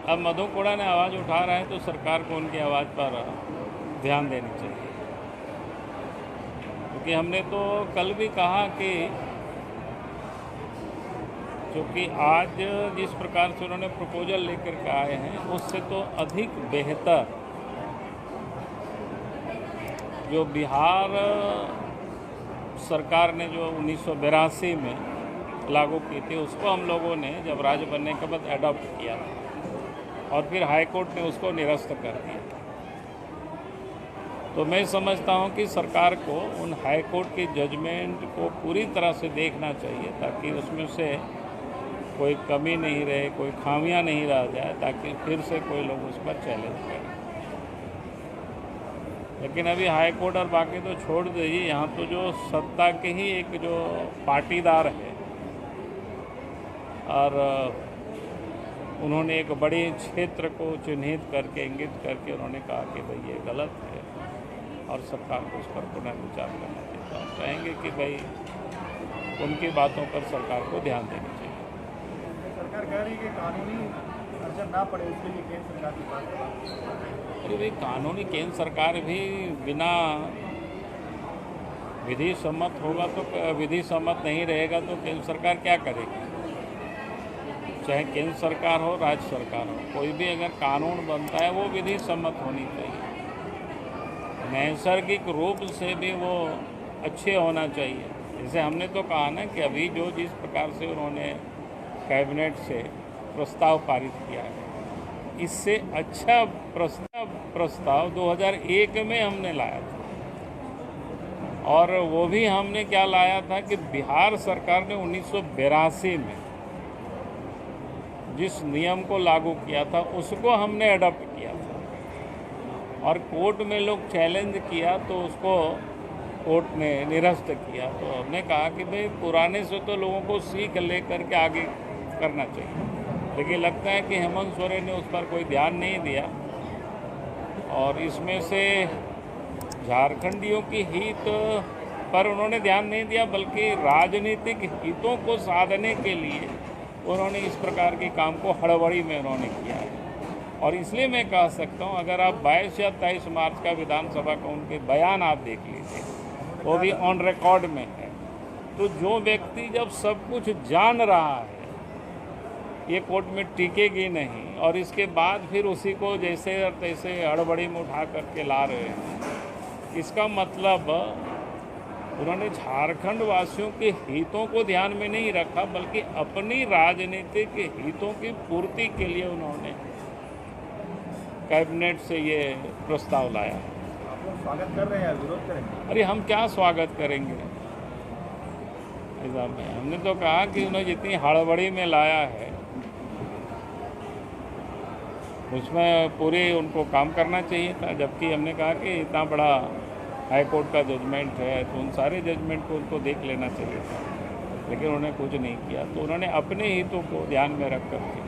अब मधु कोड़ा ने आवाज़ उठा रहे हैं तो सरकार को उनकी आवाज़ पर ध्यान देनी चाहिए, क्योंकि हमने तो कल भी कहा कि क्योंकि आज जिस प्रकार से उन्होंने प्रपोजल लेकर के आए हैं उससे तो अधिक बेहतर जो बिहार सरकार ने जो 1982 में लागू की थी उसको हम लोगों ने जब राज्य बनने के बाद अडॉप्ट किया और फिर हाई कोर्ट ने उसको निरस्त कर दिया। तो मैं समझता हूं कि सरकार को उन हाई कोर्ट की जजमेंट को पूरी तरह से देखना चाहिए ताकि उसमें से कोई कमी नहीं रहे, कोई खामियां नहीं रह जाए, ताकि फिर से कोई लोग उस पर चैलेंज करें। लेकिन अभी हाई कोर्ट और बाकी तो छोड़ दीजिए, यहाँ तो जो सत्ता के ही एक जो पाटीदार है और उन्होंने एक बड़े क्षेत्र को चिन्हित करके इंगित करके उन्होंने कहा कि भाई ये गलत है और सरकार को उस पर पुनर्विचार करना चाहिए। तो हम कहेंगे कि भाई उनकी बातों पर सरकार को ध्यान देनी चाहिए। सरकार कह रही है कि कानूनी अड़चन ना पड़े उसके लिए केंद्र सरकार की बात। अरे भाई कानूनी केंद्र सरकार भी बिना विधि सम्मत होगा तो विधि सम्मत नहीं रहेगा तो केंद्र सरकार क्या करेगी? चाहे केंद्र सरकार हो राज्य सरकार हो, कोई भी अगर कानून बनता है वो विधि सम्मत होनी चाहिए, नैसर्गिक रूप से भी वो अच्छे होना चाहिए। जैसे हमने तो कहा ना कि अभी जो जिस प्रकार से उन्होंने कैबिनेट से प्रस्ताव पारित किया है, इससे अच्छा प्रस्ताव 2001 में हमने लाया था और वो भी हमने क्या लाया था कि बिहार सरकार ने 1982 में जिस नियम को लागू किया था उसको हमने अडॉप्ट किया था और कोर्ट में लोग चैलेंज किया तो उसको कोर्ट ने निरस्त किया। तो हमने कहा कि भाई पुराने से तो लोगों को सीख ले करके आगे करना चाहिए, लेकिन लगता है कि हेमंत सोरेन ने उस पर कोई ध्यान नहीं दिया और इसमें से झारखंडियों की हित पर उन्होंने ध्यान नहीं दिया, बल्कि राजनीतिक हितों को साधने के लिए उन्होंने इस प्रकार के काम को हड़बड़ी में उन्होंने किया है। और इसलिए मैं कह सकता हूं, अगर आप 22 या 23 मार्च का विधानसभा का उनके बयान आप देख लीजिए, वो भी ऑन रिकॉर्ड में है, तो जो व्यक्ति जब सब कुछ जान रहा है ये कोर्ट में टिकेगी नहीं और इसके बाद फिर उसी को जैसे और तैसे हड़बड़ी में उठा करके ला रहे हैं, इसका मतलब उन्होंने झारखंड वासियों के हितों को ध्यान में नहीं रखा, बल्कि अपनी राजनीतिक हितों की पूर्ति के लिए उन्होंने कैबिनेट से ये प्रस्ताव लाया। आप लोग स्वागत कर रहे हैं या विरोध करेंगे? अरे हम क्या स्वागत करेंगे? ऐसा में हमने तो कहा कि उन्हें जितनी हड़बड़ी में लाया है उसमें पूरी उनको काम करना चाहिए था, जबकि हमने कहा कि इतना बड़ा हाई कोर्ट का जजमेंट है तो उन सारे जजमेंट को उनको देख लेना चाहिए था, लेकिन उन्होंने कुछ नहीं किया। तो उन्होंने अपने हितों को ध्यान में रख करके